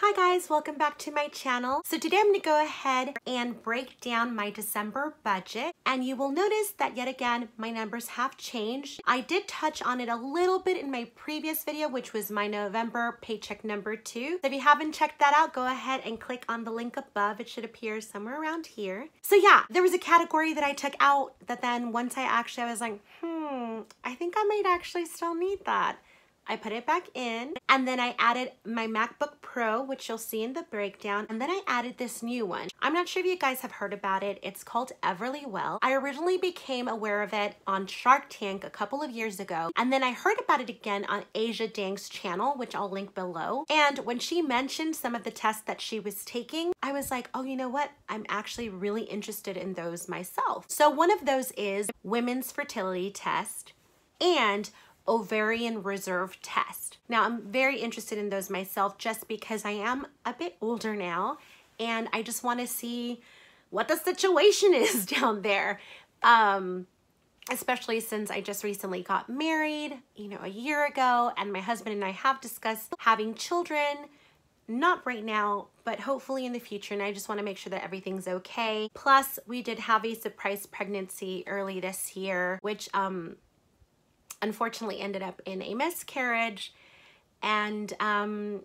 Hi guys, welcome back to my channel. So today I'm going to go ahead and break down my December budget, and you will notice that yet again my numbers have changed. I did touch on it a little bit in my previous video, which was my November paycheck number 2. So if you haven't checked that out, go ahead and click on the link above. It should appear somewhere around here. So yeah, there was a category that I took out that then once I was like, I think I might actually still need that. I put it back in, and then I added my MacBook Pro, which you'll see in the breakdown, and then I added this new one. I'm not sure if you guys have heard about it. It's called Everlywell. I originally became aware of it on Shark Tank a couple of years ago, and then I heard about it again on Asia Dang's channel, which I'll link below. And when she mentioned some of the tests that she was taking, I was like, oh, you know what? I'm actually really interested in those myself. So one of those is women's fertility test and ovarian reserve test. Now, I'm very interested in those myself just because I am a bit older now and I just want to see what the situation is down there. Especially since I just recently got married, a year ago, and my husband and I have discussed having children. Not right now, but hopefully in the future, and I just want to make sure that everything's okay. Plus, we did have a surprise pregnancy early this year, which unfortunately ended up in a miscarriage, and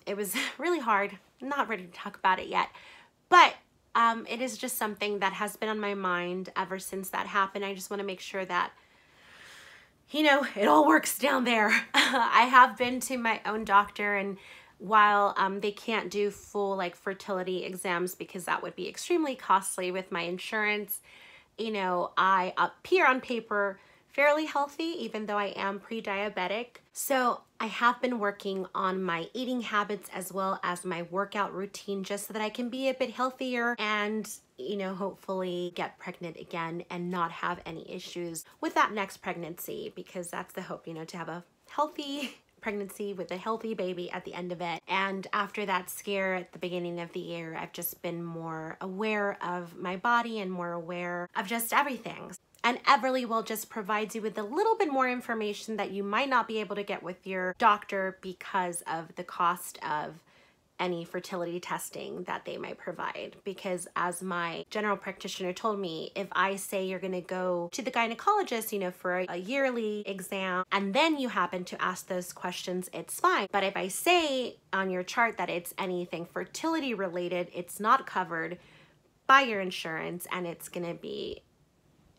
it was really hard. I'm not ready to talk about it yet, but it is just something that has been on my mind ever since that happened. I just want to make sure that it all works down there. I have been to my own doctor, and while they can't do full fertility exams because that would be extremely costly with my insurance, I appear on paper fairly healthy, even though I am pre-diabetic. So I have been working on my eating habits as well as my workout routine just so that I can be a bit healthier and, hopefully get pregnant again and not have any issues with that next pregnancy, because that's the hope, to have a healthy pregnancy with a healthy baby at the end of it. And after that scare at the beginning of the year, I've just been more aware of my body and more aware of just everything. And Everlywell just provides you with a little bit more information that you might not be able to get with your doctor because of the cost of any fertility testing that they might provide. Because as my general practitioner told me, if I say you're gonna go to the gynecologist, for a yearly exam, and then you happen to ask those questions, it's fine. But if I say on your chart that it's anything fertility related, it's not covered by your insurance, and it's gonna be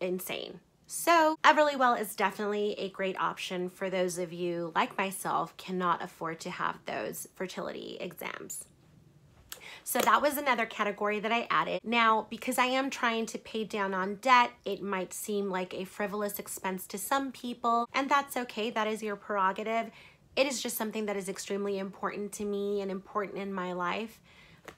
insane. So Everlywell is definitely a great option for those of you like myself cannot afford to have those fertility exams. So that was another category that I added. Now, because I am trying to pay down on debt, it might seem like a frivolous expense to some people, and that's okay. That is your prerogative. It is just something that is extremely important to me and important in my life.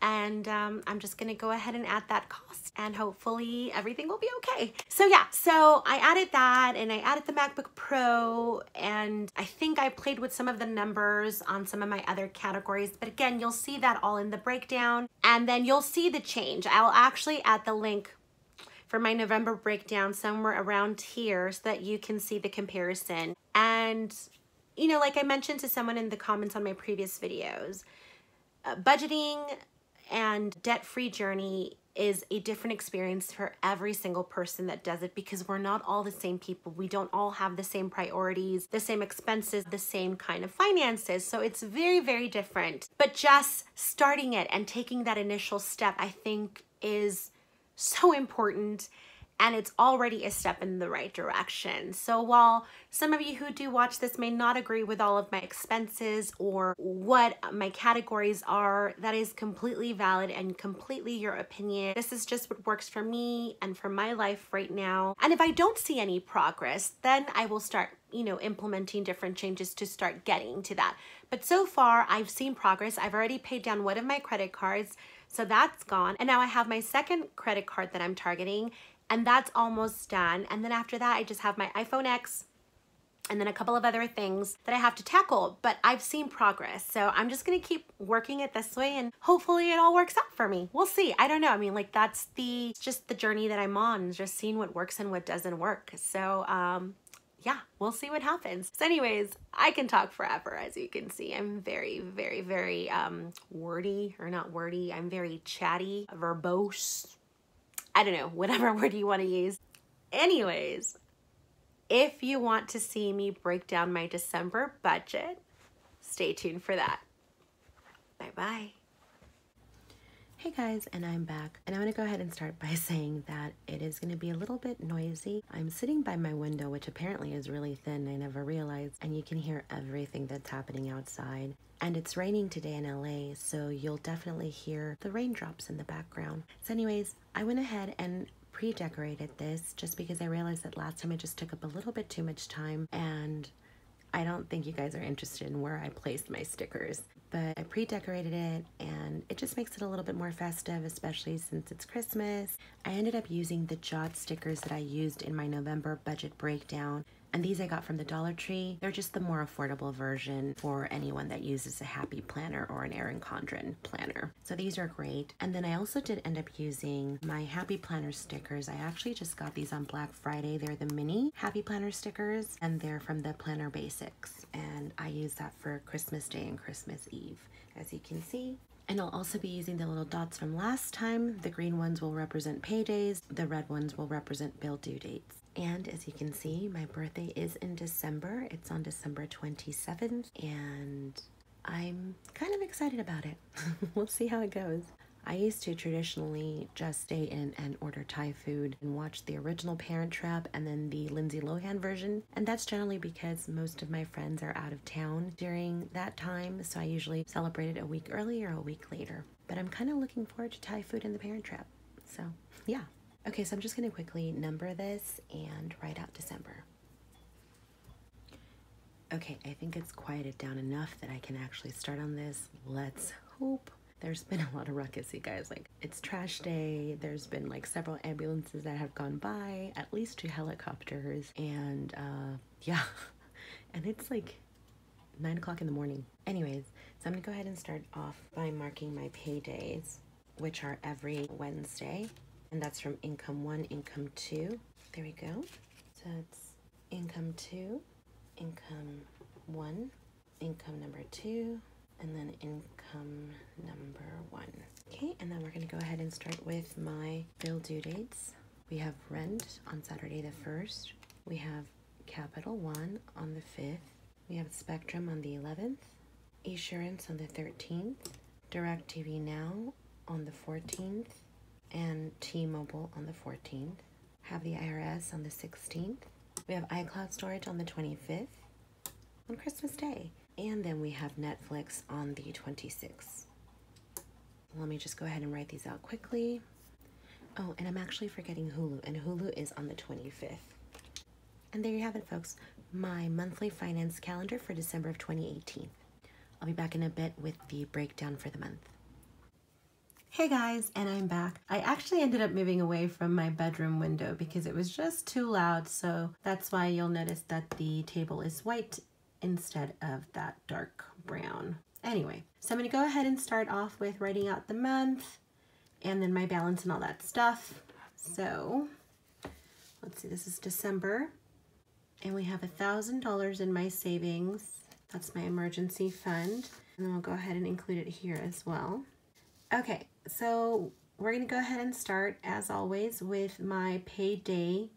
And I'm just gonna go ahead and add that cost, and hopefully everything will be okay. So yeah, so I added that, and I added the MacBook Pro, and I think I played with some of the numbers on some of my other categories, but again, you'll see that all in the breakdown, and then you'll see the change. I'll actually add the link for my November breakdown somewhere around here so that you can see the comparison. And like I mentioned to someone in the comments on my previous videos, budgeting and debt-free journey is a different experience for every single person that does it, because we're not all the same people. We don't all have the same priorities, the same expenses, the same kind of finances. So it's very, very different. But just starting it and taking that initial step, I think, is so important. And it's already a step in the right direction. So while some of you who do watch this may not agree with all of my expenses or what my categories are, that is completely valid and completely your opinion. This is just what works for me and for my life right now. And if I don't see any progress, then I will start, implementing different changes to start getting to that. But so far, I've seen progress. I've already paid down one of my credit cards, so that's gone. And now I have my second credit card that I'm targeting, and that's almost done. And then after that, I just have my iPhone X and then a couple of other things that I have to tackle, but I've seen progress. So I'm just gonna keep working it this way, and hopefully it all works out for me. We'll see. I don't know. I mean, that's just the journey that I'm on, just seeing what works and what doesn't work. So yeah, we'll see what happens. So anyways, I can talk forever, as you can see. I'm very, very, very wordy, or not wordy. I'm very chatty, verbose. I don't know, whatever word you want to use. Anyways, if you want to see me break down my December budget, stay tuned for that. Bye-bye. Hey guys, and I'm back, and I'm going to go ahead and start by saying that it is going to be a little bit noisy. I'm sitting by my window, which apparently is really thin. I never realized, and you can hear everything that's happening outside. And it's raining today in LA, so you'll definitely hear the raindrops in the background. So anyways, I went ahead and pre-decorated this just because I realized that last time it just took up a little bit too much time, and I don't think you guys are interested in where I placed my stickers. But I pre-decorated it, and it just makes it a little bit more festive, especially since it's Christmas. I ended up using the Jot stickers that I used in my November budget breakdown, and these I got from the Dollar Tree. They're just the more affordable version for anyone that uses a Happy Planner or an Erin Condren planner. So these are great. And then I also did end up using my Happy Planner stickers. I actually just got these on Black Friday. They're the mini Happy Planner stickers, and they're from the Planner Basics. And I use that for Christmas Day and Christmas Eve, as you can see. And I'll also be using the little dots from last time. The green ones will represent paydays. The red ones will represent bill due dates. And as you can see, my birthday is in December. It's on December 27th, and I'm kind of excited about it. We'll see how it goes. I used to traditionally just stay in and order Thai food and watch the original Parent Trap and then the Lindsay Lohan version. And that's generally because most of my friends are out of town during that time, so I usually celebrate it a week early or a week later. But I'm kind of looking forward to Thai food in the Parent Trap. So yeah. Okay, so I'm just going to quickly number this and write out December. Okay, I think it's quieted down enough that I can actually start on this. Let's hope. There's been a lot of ruckus, you guys. Like, it's trash day. There's been like several ambulances that have gone by, at least 2 helicopters, and yeah, and it's like 9 o'clock in the morning. Anyways, so I'm gonna go ahead and start off by marking my paydays, which are every Wednesday. And that's from income 1, income 2. There we go. So it's income 2, income 1, income number 2, and then income number 1. Okay, and then we're going to go ahead and start with my bill due dates. We have rent on Saturday the 1st. We have Capital One on the 5th. We have Spectrum on the 11th. Esurance on the 13th. DirecTV Now on the 14th. And T-Mobile on the 14th. Have the IRS on the 16th. We have iCloud storage on the 25th on Christmas Day. And then we have Netflix on the 26th. Let me just go ahead and write these out quickly. Oh, and I'm actually forgetting Hulu, and Hulu is on the 25th. And there you have it, folks. My monthly finance calendar for December of 2018. I'll be back in a bit with the breakdown for the month. Hey guys, and I'm back. I actually ended up moving away from my bedroom window because it was just too loud, so that's why you'll notice that the table is white instead of that dark brown. Anyway, so I'm going to go ahead and start off with writing out the month and then my balance and all that stuff. So let's see, this is December, and we have $1,000 in my savings. That's my emergency fund, and then I'll go ahead and include it here as well. Okay, so we're going to go ahead and start, as always, with my payday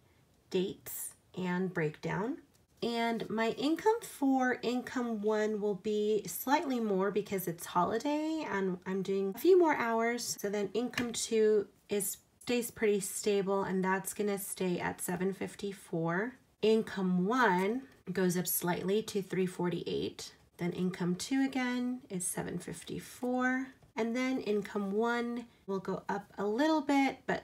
dates and breakdown. And my income for income 1 will be slightly more because it's holiday and I'm doing a few more hours. So then income 2 stays pretty stable, and that's going to stay at $754. Income 1 goes up slightly to $348. Then income 2 again is $754. And then income 1 will go up a little bit, but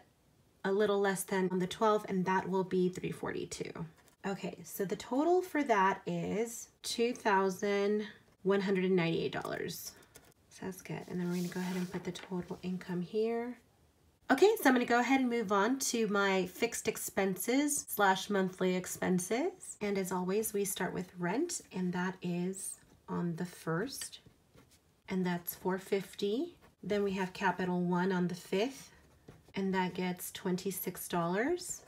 a little less than on the 12th, and that will be $342. Okay, so the total for that is $2,198. So that's good. And then we're going to go ahead and put the total income here. Okay, so I'm going to go ahead and move on to my fixed expenses / monthly expenses. And as always, we start with rent, and that is on the 1st. And that's $450. Then we have Capital One on the 5th, and that gets $26.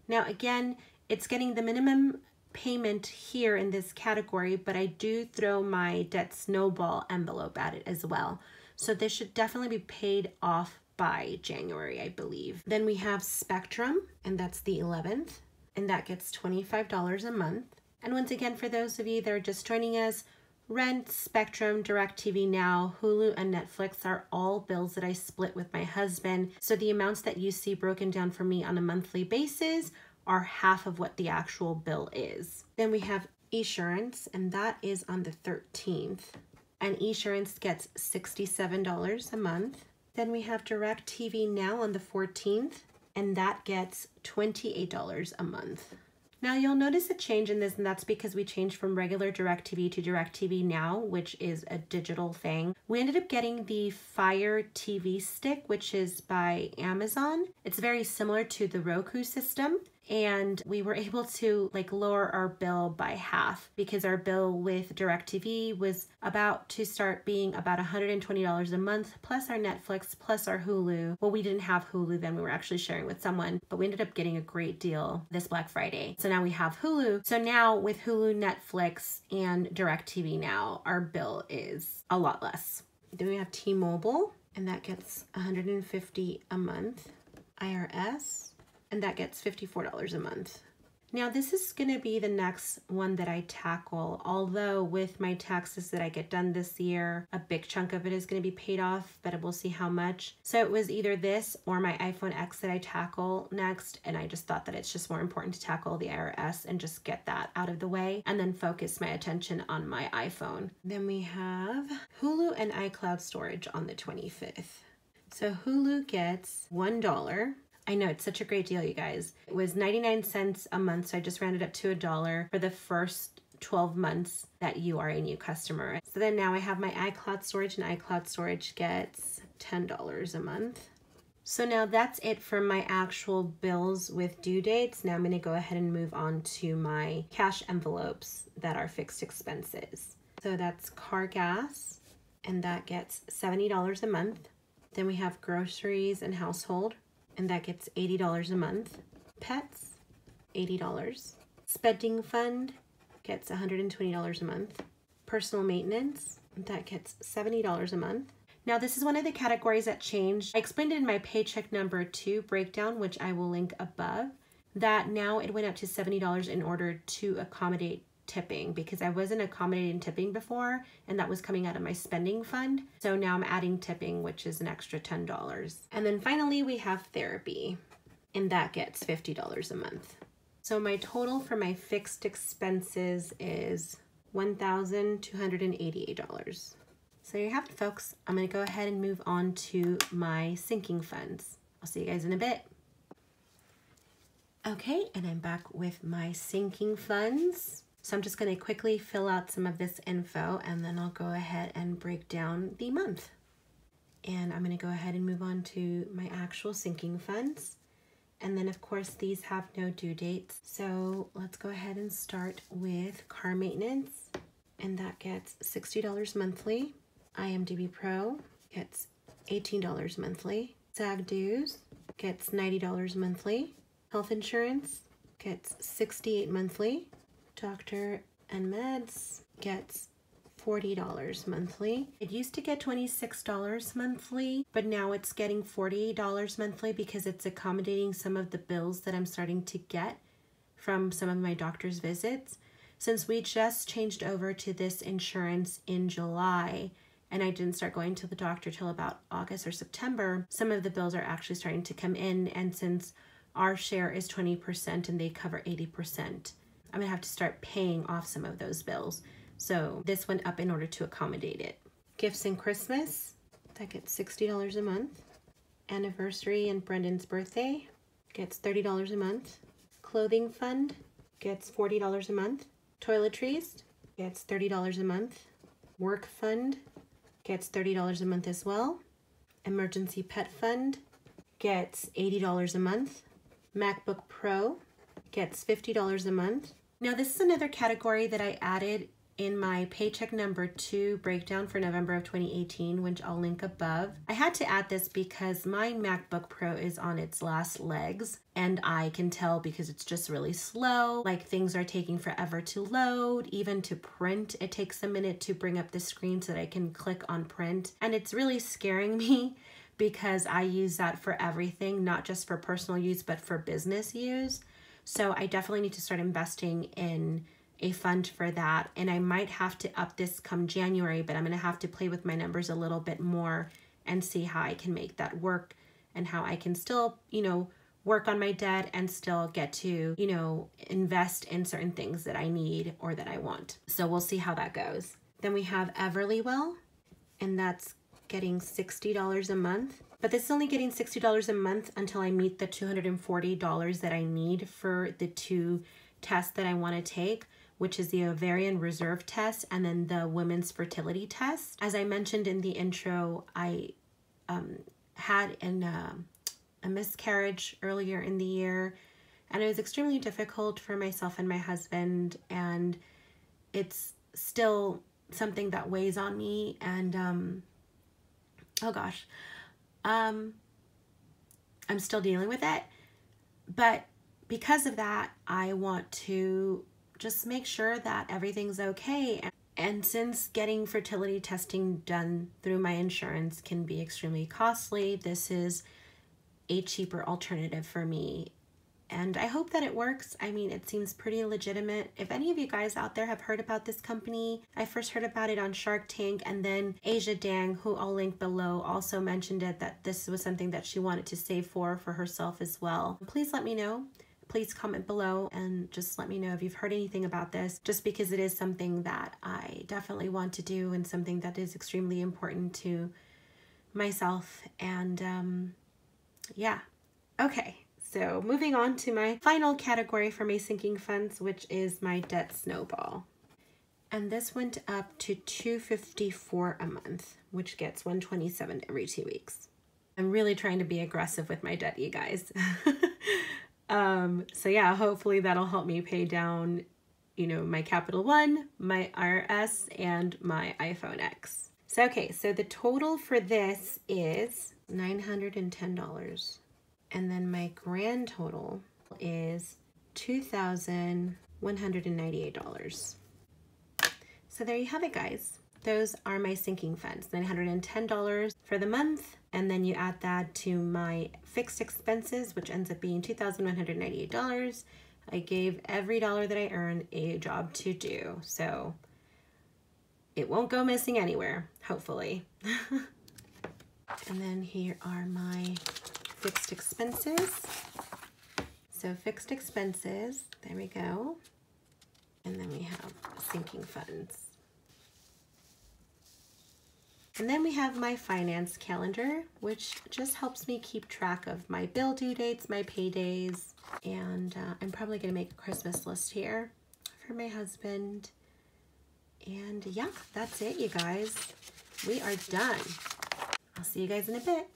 Now again, it's getting the minimum payment here in this category, but I do throw my debt snowball envelope at it as well. So this should definitely be paid off by January, I believe. Then we have Spectrum, and that's the 11th, and that gets $25 a month. And once again, for those of you that are just joining us, Rent, Spectrum, DirecTV Now, Hulu, and Netflix are all bills that I split with my husband. So the amounts that you see broken down for me on a monthly basis are half of what the actual bill is. Then we have Esurance, and that is on the 13th. And Esurance gets $67 a month. Then we have DirecTV Now on the 14th, and that gets $28 a month. Now you'll notice a change in this, and that's because we changed from regular DirecTV to DirecTV Now, which is a digital thing. We ended up getting the Fire TV stick, which is by Amazon. It's very similar to the Roku system, and we were able to lower our bill by half because our bill with DirecTV was about to start being about $120 a month, plus our Netflix, plus our Hulu. Well, we didn't have Hulu then, we were actually sharing with someone, but we ended up getting a great deal this Black Friday. So now we have Hulu. So now with Hulu, Netflix, and DirecTV Now, our bill is a lot less. Then we have T-Mobile, and that gets $150 a month. IRS, and that gets $54 a month. Now this is gonna be the next one that I tackle, although with my taxes that I get done this year, a big chunk of it is gonna be paid off, but we'll see how much. So it was either this or my iPhone X that I tackle next, and I just thought that it's just more important to tackle the IRS and just get that out of the way, and then focus my attention on my iPhone. Then we have Hulu and iCloud storage on the 25th. So Hulu gets $1. I know, it's such a great deal, you guys. It was 99 cents a month, so I just rounded up to $1 for the first 12 months that you are a new customer. So then now I have my iCloud storage, and iCloud storage gets $10 a month. So now that's it for my actual bills with due dates. Now I'm gonna go ahead and move on to my cash envelopes that are fixed expenses. So that's car gas, and that gets $70 a month. Then we have groceries and household, and that gets $80 a month. Pets, $80. Spending fund gets $120 a month. Personal maintenance, that gets $70 a month. Now this is one of the categories that changed. I explained it in my paycheck number 2 breakdown, which I will link above, that now it went up to $70 in order to accommodate tipping, because I wasn't accommodating tipping before, and that was coming out of my spending fund. So now I'm adding tipping, which is an extra $10. And then finally we have therapy, and that gets $50 a month. So my total for my fixed expenses is $1,288. So you have it, folks. I'm gonna go ahead and move on to my sinking funds. I'll see you guys in a bit. Okay, and I'm back with my sinking funds. So I'm just going to quickly fill out some of this info, and then I'll go ahead and break down the month. And I'm going to go ahead and move on to my actual sinking funds. And then of course these have no due dates. So let's go ahead and start with car maintenance, and that gets $60 monthly. IMDb Pro gets $18 monthly. SAG dues gets $90 monthly. Health insurance gets $68 monthly. Doctor and Meds gets $40 monthly. It used to get $26 monthly, but now it's getting $48 monthly because it's accommodating some of the bills that I'm starting to get from some of my doctor's visits. Since we just changed over to this insurance in July, and I didn't start going to the doctor till about August or September, some of the bills are actually starting to come in, and since our share is 20% and they cover 80%, I'm gonna have to start paying off some of those bills. So this went up in order to accommodate it. Gifts and Christmas, that gets $60 a month. Anniversary and Brendan's birthday gets $30 a month. Clothing fund gets $40 a month. Toiletries gets $30 a month. Work fund gets $30 a month as well. Emergency pet fund gets $80 a month. MacBook Pro gets $50 a month. Now this is another category that I added in my paycheck number 2 breakdown for November of 2018, which I'll link above. I had to add this because my MacBook Pro is on its last legs, and I can tell because it's just really slow. Like, things are taking forever to load, even to print. It takes a minute to bring up the screen so that I can click on print, and it's really scaring me because I use that for everything, not just for personal use, but for business use. So I definitely need to start investing in a fund for that, and I might have to up this come January, but I'm gonna have to play with my numbers a little bit more and see how I can make that work and how I can still, you know, work on my debt and still get to, you know, invest in certain things that I need or that I want. So we'll see how that goes. Then we have Everlywell, and that's getting $60 a month. But this is only getting $60 a month until I meet the $240 that I need for the 2 tests that I want to take, which is the ovarian reserve test and then the women's fertility test. As I mentioned in the intro, I had a miscarriage earlier in the year, and it was extremely difficult for myself and my husband, and it's still something that weighs on me, and oh gosh, I'm still dealing with it. But because of that, I want to just make sure that everything's okay. And since getting fertility testing done through my insurance can be extremely costly, this is a cheaper alternative for me. And I hope that it works. I mean, it seems pretty legitimate. If any of you guys out there have heard about this company, I first heard about it on Shark Tank, and then Asia Dang, who I'll link below, also mentioned it, that this was something that she wanted to save for herself as well. Please let me know. Please comment below and just let me know if you've heard anything about this, just because it is something that I definitely want to do and something that is extremely important to myself. And yeah, okay. So moving on to my final category for my sinking funds, which is my debt snowball. And this went up to $254 a month, which gets $127 every 2 weeks. I'm really trying to be aggressive with my debt, you guys. So yeah, hopefully that'll help me pay down, you know, my Capital One, my IRS, and my iPhone X. So, okay, so the total for this is $910. And then my grand total is $2,198. So there you have it, guys. Those are my sinking funds, $910 for the month. And then you add that to my fixed expenses, which ends up being $2,198. I gave every dollar that I earn a job to do. So it won't go missing anywhere, hopefully. And then here are my fixed expenses. So fixed expenses, there we go. And then we have sinking funds. And then we have my finance calendar, which just helps me keep track of my bill due dates, my paydays, and I'm probably gonna make a Christmas list here for my husband. And yeah, that's it, you guys. We are done. I'll see you guys in a bit.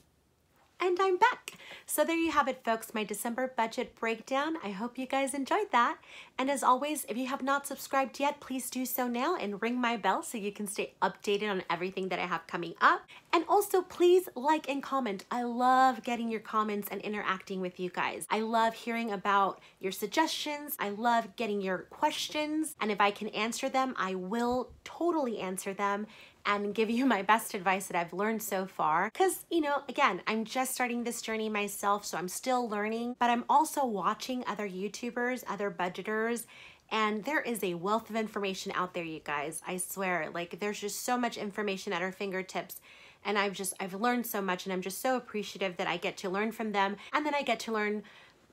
And I'm back. So there you have it, folks, my December budget breakdown. I hope you guys enjoyed that. And as always, if you have not subscribed yet, please do so now and ring my bell so you can stay updated on everything that I have coming up. And also, please like and comment. I love getting your comments and interacting with you guys. I love hearing about your suggestions. I love getting your questions. And if I can answer them, I will totally answer them and give you my best advice that I've learned so far. Because, you know, again, I'm just starting this journey myself, so I'm still learning, but I'm also watching other YouTubers, other budgeters, and there is a wealth of information out there, you guys. I swear, like, there's just so much information at our fingertips, and I've learned so much, and I'm just so appreciative that I get to learn from them, and then I get to learn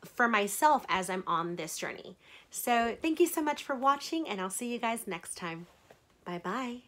for myself as I'm on this journey. So thank you so much for watching, and I'll see you guys next time. Bye-bye.